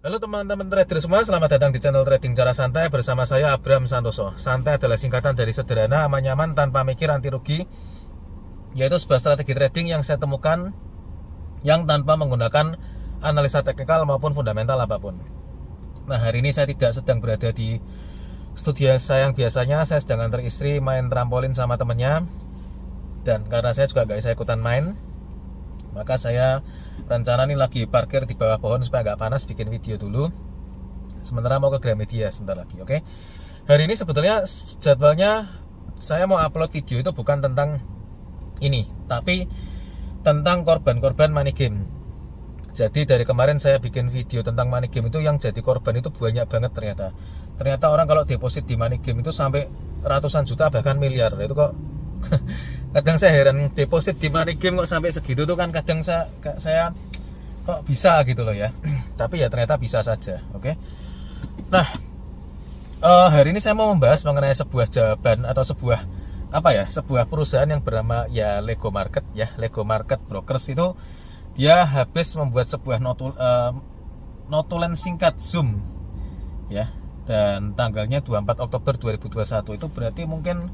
Halo teman-teman trader semua, selamat datang di channel Trading Cara Santai bersama saya Abram Santoso. Santai adalah singkatan dari sederhana, aman, nyaman, tanpa mikir, anti rugi. Yaitu sebuah strategi trading yang saya temukan yang tanpa menggunakan analisa teknikal maupun fundamental apapun. Nah, hari ini saya tidak sedang berada di studio saya yang biasanya. Saya sedang antar istri main trampolin sama temennya. Dan karena saya juga gak bisa ikutan main, maka saya rencana nih lagi parkir di bawah pohon supaya nggak panas, bikin video dulu. Sementara mau ke Gramedia sebentar lagi, oke? Hari ini sebetulnya jadwalnya saya mau upload video itu bukan tentang ini, tapi tentang korban-korban money game. Jadi dari kemarin saya bikin video tentang money game itu yang jadi korban itu banyak banget ternyata. Ternyata orang kalau deposit di money game itu sampai ratusan juta bahkan miliar. Itu kok kadang saya heran, deposit di money game kok sampai segitu tuh kan kadang saya kok bisa gitu loh ya. Tapi ya ternyata bisa saja, oke? Nah, hari ini saya mau membahas mengenai sebuah jawaban atau sebuah sebuah perusahaan yang bernama ya Lego Market ya. Lego Market Brokers itu dia habis membuat sebuah notulen singkat Zoom ya, dan tanggalnya 24 Oktober 2021. Itu berarti mungkin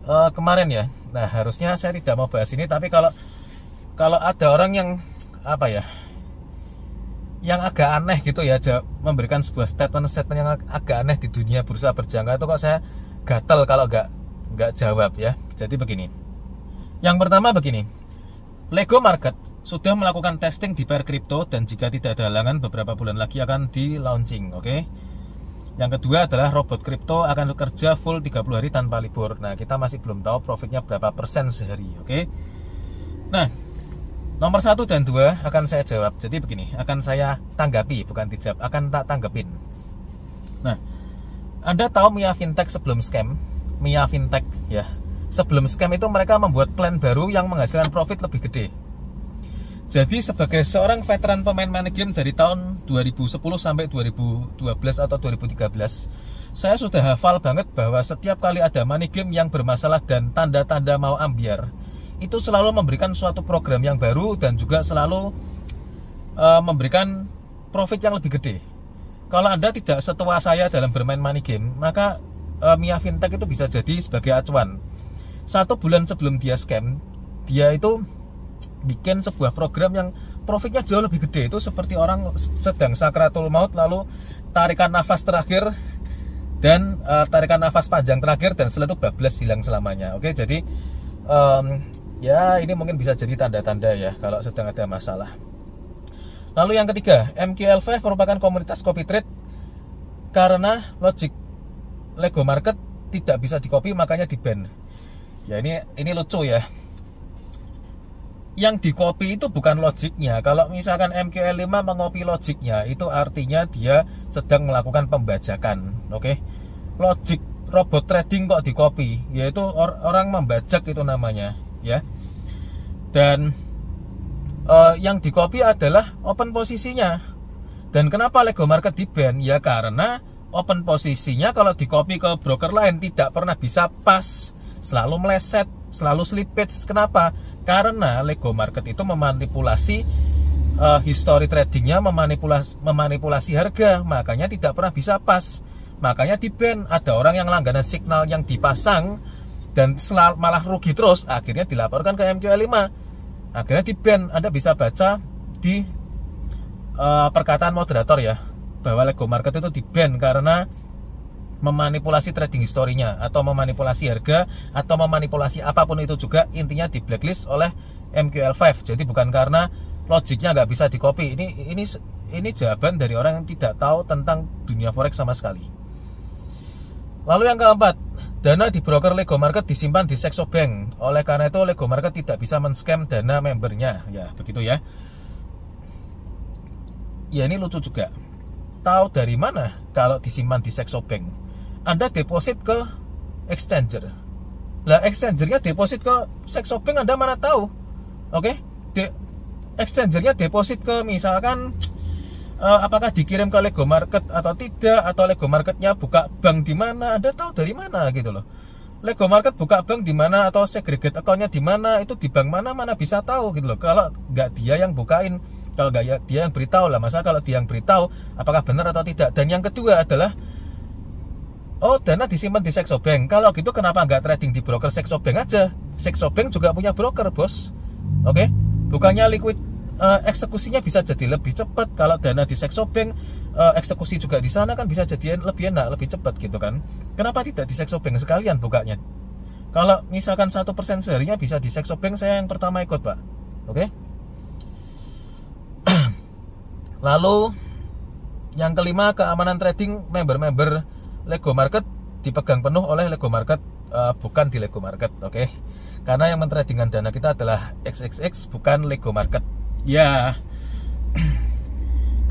kemarin ya. Nah, harusnya saya tidak mau bahas ini, tapi kalau ada orang yang yang agak aneh gitu ya, memberikan sebuah statement yang agak aneh di dunia bursa berjangka, itu kok saya gatel kalau nggak jawab ya. Jadi begini. Yang pertama begini. Lego Market sudah melakukan testing di pair crypto dan jika tidak ada halangan beberapa bulan lagi akan di launching, oke? Yang kedua adalah robot kripto akan bekerja full 30 hari tanpa libur. Nah, kita masih belum tahu profitnya berapa persen sehari, oke? Nah, nomor 1 dan 2 akan saya jawab. Jadi begini, akan saya tanggapi, bukan dijawab, akan tak tanggepin. Nah, Anda tahu Mia Fintech sebelum scam? Mia Fintech ya. Sebelum scam itu mereka membuat plan baru yang menghasilkan profit lebih gede. Jadi sebagai seorang veteran pemain money game dari tahun 2010 sampai 2012 atau 2013, saya sudah hafal banget bahwa setiap kali ada money game yang bermasalah dan tanda-tanda mau ambiar, itu selalu memberikan suatu program yang baru dan juga selalu memberikan profit yang lebih gede. Kalau Anda tidak setua saya dalam bermain money game, maka Mia Fintech itu bisa jadi sebagai acuan. 1 bulan sebelum dia scam, dia itu bikin sebuah program yang profitnya jauh lebih gede. Itu seperti orang sedang sakratul maut lalu tarikan nafas terakhir dan tarikan nafas panjang terakhir dan setelah itu bablas hilang selamanya. Oke, jadi ya ini mungkin bisa jadi tanda-tanda ya kalau sedang ada masalah. Lalu yang ketiga, MQL5 merupakan komunitas copy trade karena logic Lego Market tidak bisa di-copy makanya di-ban. Ya ini lucu ya. Yang di-copy itu bukan logiknya. Kalau misalkan MQL5 mengopi logiknya, itu artinya dia sedang melakukan pembajakan. Oke? Logik robot trading kok di-copy, yaitu orang membajak itu namanya, ya. Dan yang di-copy adalah open posisinya. Dan kenapa Lego Market di-ban? Ya karena open posisinya kalau di-copy ke broker lain tidak pernah bisa pas, selalu meleset, selalu slippage. Kenapa? Karena Lego Market itu memanipulasi history tradingnya, memanipulasi harga, makanya tidak pernah bisa pas, makanya di-ban. Ada orang yang langganan signal yang dipasang dan malah rugi terus, akhirnya dilaporkan ke MQL5, akhirnya di-ban. Anda bisa baca di perkataan moderator ya, bahwa Lego Market itu di-ban karena memanipulasi trading historinya atau memanipulasi harga atau memanipulasi apapun itu juga, intinya di blacklist oleh MQL5. Jadi bukan karena logiknya nggak bisa di copy. Ini jawaban dari orang yang tidak tahu tentang dunia forex sama sekali. Lalu yang keempat, dana di broker Lego Market disimpan di Saxo Bank. Oleh karena itu Lego Market tidak bisa men-scam dana membernya. Ya begitu ya. Ya ini lucu juga. Tahu dari mana kalau disimpan di Saxo Bank? Anda deposit ke exchanger. Lah exchangernya deposit ke Saxo Bank, Anda mana tahu? Oke? Exchangernya deposit ke misalkan apakah dikirim ke Lego Market atau tidak, atau Lego Marketnya buka bank di mana? Anda tahu dari mana gitu loh. Lego Market buka bank di mana atau segregate accountnya di mana, itu di bank mana bisa tahu gitu loh. Kalau nggak dia yang bukain Kalau nggak ya dia yang beritahu lah. Masa kalau dia yang beritahu apakah benar atau tidak. Dan yang kedua adalah dana disimpan di Saxo Bank. Kalau gitu kenapa nggak trading di broker Saxo Bank aja? Saxo Bank juga punya broker, bos. Oke, bukannya eksekusinya bisa jadi lebih cepat. Kalau dana di Saxo Bank, eksekusi juga di sana kan bisa jadi lebih enak, lebih cepat gitu kan. Kenapa tidak di Saxo Bank sekalian bukanya? Kalau misalkan 1% seharinya bisa di Saxo Bank, saya yang pertama ikut, Pak. Oke. Lalu yang kelima, keamanan trading member-member Lego Market dipegang penuh oleh Lego Market, bukan di Lego Market, oke? Karena yang mentradingkan dana kita adalah XXX, bukan Lego Market. Ya,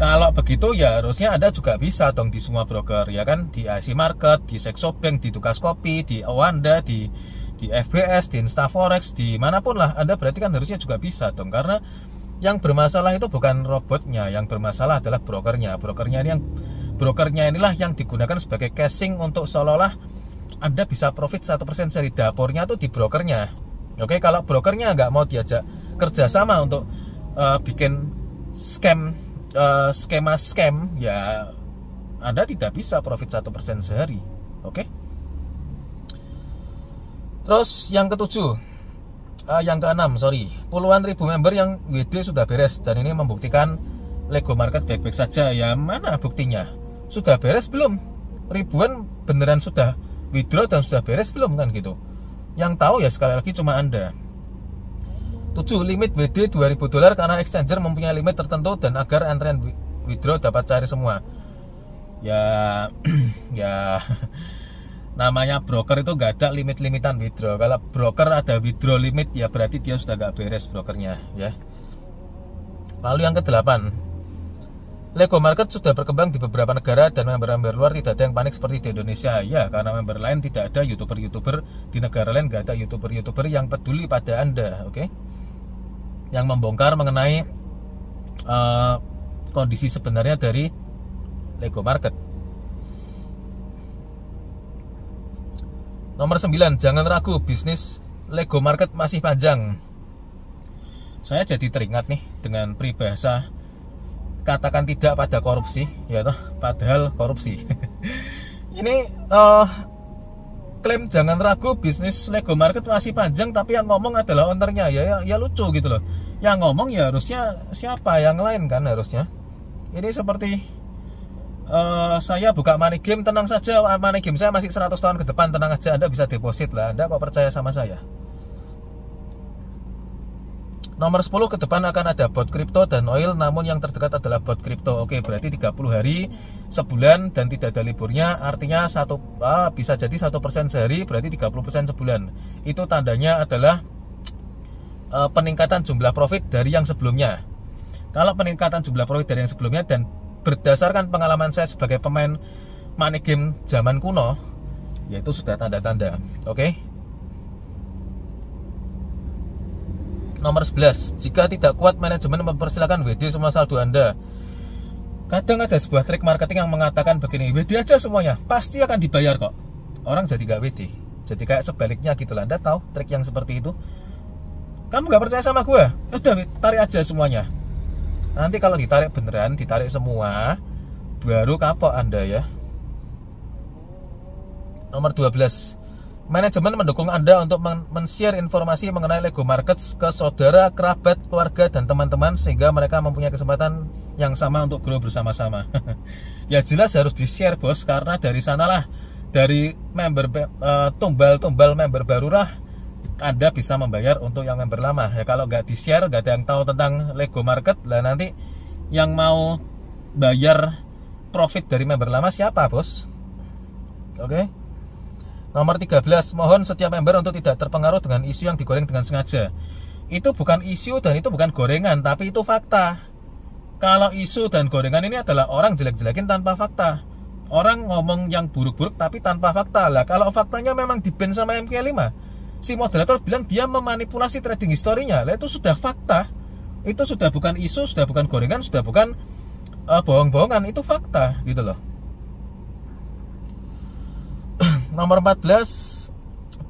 kalau begitu ya harusnya Anda juga bisa dong di semua broker, ya kan? Di IC Market, di Saxo Bank, di Tukas Kopi, di Owanda, di FBS, di Instaforex, di manapun lah Anda berarti kan harusnya juga bisa dong. Karena yang bermasalah itu bukan robotnya, yang bermasalah adalah brokernya. Brokernya inilah yang digunakan sebagai casing untuk seolah-olah Anda bisa profit 1% dari dapurnya tuh di brokernya. Oke, kalau brokernya nggak mau diajak kerjasama untuk bikin skema scam, ya Anda tidak bisa profit 1% sehari. Oke. Terus yang keenam, puluhan ribu member yang WD sudah beres, dan ini membuktikan Lego Market baik-baik saja. Ya mana buktinya? Sudah beres belum? Ribuan beneran sudah withdraw dan sudah beres belum kan gitu? Yang tahu ya sekali lagi cuma Anda. 7. Limit WD $2.000 karena exchanger mempunyai limit tertentu dan agar antrean withdraw dapat cari semua. Ya ya namanya broker itu nggak ada limit-limitan withdraw. Kalau broker ada withdraw limit, ya berarti dia sudah nggak beres brokernya, ya. Lalu yang ke-8, Lego Market sudah berkembang di beberapa negara dan member-member luar tidak ada yang panik seperti di Indonesia. Ya, karena member lain tidak ada YouTuber di negara lain, nggak ada YouTuber yang peduli pada Anda, oke? Yang membongkar mengenai kondisi sebenarnya dari Lego Market. Nomor 9, jangan ragu, bisnis Lego Market masih panjang. Saya jadi teringat nih dengan peribahasa katakan tidak pada korupsi, ya toh, padahal korupsi. Ini klaim jangan ragu, bisnis Lego Market masih panjang, tapi yang ngomong adalah ownernya. Ya lucu gitu loh. Yang ngomong ya harusnya siapa? Yang lain kan harusnya. Ini seperti saya buka money game, tenang saja, money game saya masih 100 tahun ke depan, tenang aja, Anda bisa deposit lah. Anda kok percaya sama saya? Nomor 10, ke depan akan ada bot kripto dan oil, namun yang terdekat adalah bot kripto. Oke, berarti 30 hari, sebulan, dan tidak ada liburnya. Artinya bisa jadi 1% sehari, berarti 30% sebulan. Itu tandanya adalah peningkatan jumlah profit dari yang sebelumnya. Kalau peningkatan jumlah profit dari yang sebelumnya, dan berdasarkan pengalaman saya sebagai pemain money game zaman kuno, yaitu sudah tanda-tanda. Oke. Nomor 11, jika tidak kuat manajemen mempersilahkan WD semua saldo Anda. Kadang ada sebuah trik marketing yang mengatakan begini, WD aja semuanya, pasti akan dibayar kok. Orang jadi gak WD. Jadi kayak sebaliknya gitu lah. Anda tahu trik yang seperti itu? Kamu gak percaya sama gue? Udah, tarik aja semuanya. Nanti kalau ditarik beneran, ditarik semua, baru kapok Anda ya. Nomor 12, manajemen mendukung Anda untuk men-share informasi mengenai Lego Markets ke saudara, kerabat, keluarga, dan teman-teman, sehingga mereka mempunyai kesempatan yang sama untuk grow bersama-sama. Ya jelas harus di-share, bos, karena dari sanalah, dari member tumbal member barulah Anda bisa membayar untuk yang member lama. Ya kalau nggak di-share, nggak ada yang tahu tentang Lego Market, lah nanti yang mau bayar profit dari member lama siapa, bos? Oke. Nomor 13, mohon setiap member untuk tidak terpengaruh dengan isu yang digoreng dengan sengaja. Itu bukan isu dan itu bukan gorengan, tapi itu fakta. Kalau isu dan gorengan ini adalah orang jelek-jelekin tanpa fakta. Orang ngomong yang buruk-buruk tapi tanpa fakta. Lah kalau faktanya memang di-ban sama MK5, si moderator bilang dia memanipulasi trading historinya. Lah itu sudah fakta. Itu sudah bukan isu, sudah bukan gorengan, sudah bukan bohong-bohongan, itu fakta gitu loh. Nomor 14,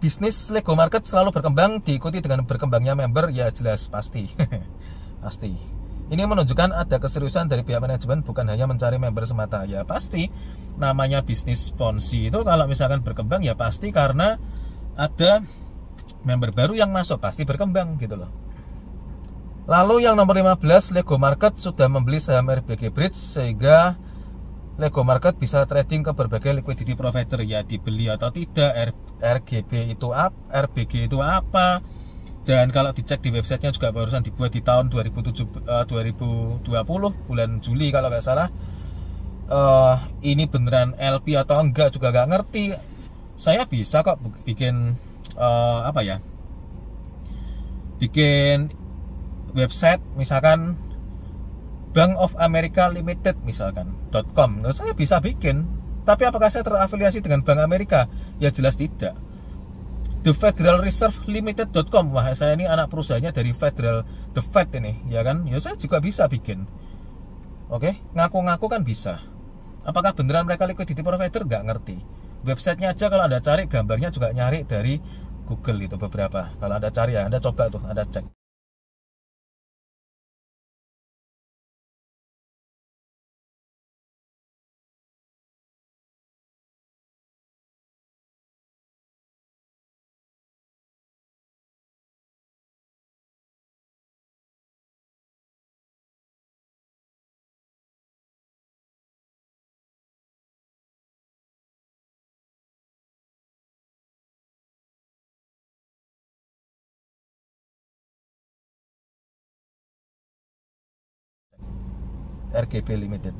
bisnis Lego Market selalu berkembang diikuti dengan berkembangnya member. Ya jelas, pasti. Pasti. Ini menunjukkan ada keseriusan dari pihak manajemen, bukan hanya mencari member semata. Ya pasti, namanya bisnis Ponzi itu kalau misalkan berkembang ya pasti karena ada member baru yang masuk, pasti berkembang gitu loh. Lalu yang nomor 15, Lego Market sudah membeli saham RBG Bridge sehingga Lego Market bisa trading ke berbagai liquidity provider. Ya dibeli atau tidak, RGB itu apa, RBG itu apa. Dan kalau dicek di websitenya juga barusan dibuat di tahun 2020 bulan Juli kalau nggak salah. Ini beneran LP atau enggak juga nggak ngerti. Saya bisa kok bikin bikin website misalkan Bank of America Limited misalkan .com. Nah, saya bisa bikin. Tapi apakah saya terafiliasi dengan Bank Amerika? Ya jelas tidak. The Federal Reserve Limited.com. Wah, saya ini anak perusahaannya dari The Fed ini, ya kan? Ya saya juga bisa bikin. Oke, ngaku-ngaku kan bisa. Apakah beneran mereka liquidity provider? Nggak ngerti. Websitenya aja kalau Anda cari, gambarnya juga nyari dari Google itu beberapa. Kalau Anda cari ya, Anda coba tuh, Anda cek. RGB Limited.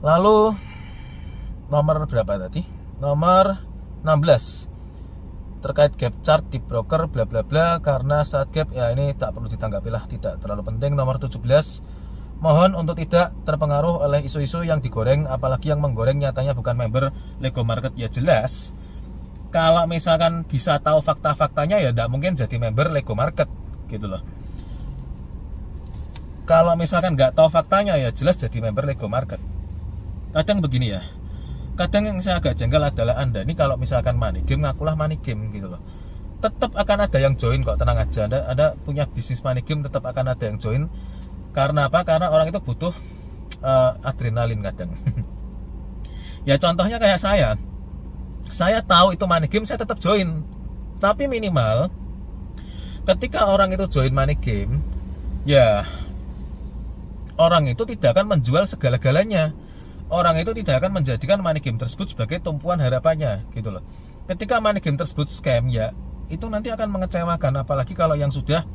Lalu nomor berapa tadi? Nomor 16. Terkait gap chart di broker bla bla bla, karena saat gap ya ini tak perlu ditanggapi lah, tidak terlalu penting. Nomor 17. Mohon untuk tidak terpengaruh oleh isu-isu yang digoreng, apalagi yang menggoreng nyatanya bukan member Lego Market. Ya jelas, kalau misalkan bisa tahu fakta-faktanya ya tidak mungkin jadi member Lego Market gitu loh. Kalau misalkan nggak tahu faktanya ya jelas jadi member Lego Market. Kadang begini ya, kadang yang saya agak jengkel adalah Anda ini kalau misalkan money game, ngakulah money game gitu loh. Tetap akan ada yang join kok, tenang aja. Anda punya bisnis money game, tetap akan ada yang join. Karena apa? Karena orang itu butuh adrenalin kadang. Ya contohnya kayak saya tahu itu money game, saya tetap join. Tapi minimal ketika orang itu join money game, ya orang itu tidak akan menjual segala-galanya. Orang itu tidak akan menjadikan money game tersebut sebagai tumpuan harapannya gitu loh. Ketika money game tersebut scam, ya itu nanti akan mengecewakan. Apalagi kalau yang sudah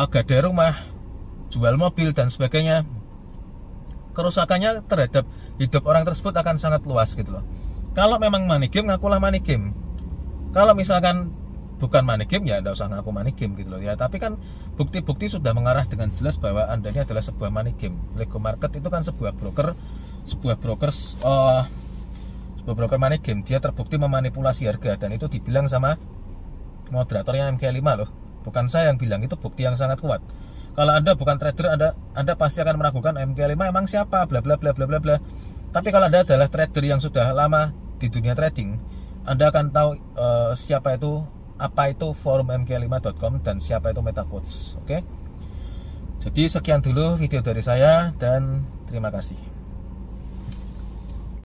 gadai rumah, jual mobil dan sebagainya, kerusakannya terhadap hidup orang tersebut akan sangat luas gitu loh. Kalau memang money game, ngakulah money game. Kalau misalkan bukan money game, ya tidak usah ngaku money game gitu loh ya. Tapi kan bukti-bukti sudah mengarah dengan jelas bahwa Anda ini adalah sebuah money game. Lego Market itu kan sebuah broker money game. Dia terbukti memanipulasi harga dan itu dibilang sama moderatornya MK5 loh. Bukan saya yang bilang, itu bukti yang sangat kuat. Kalau Anda bukan trader, Anda pasti akan meragukan MK5 emang siapa, bla bla bla bla bla bla. Tapi kalau Anda adalah trader yang sudah lama di dunia trading, Anda akan tahu apa itu forum mk5.com dan siapa itu MetaQuotes. Oke. Jadi sekian dulu video dari saya dan terima kasih.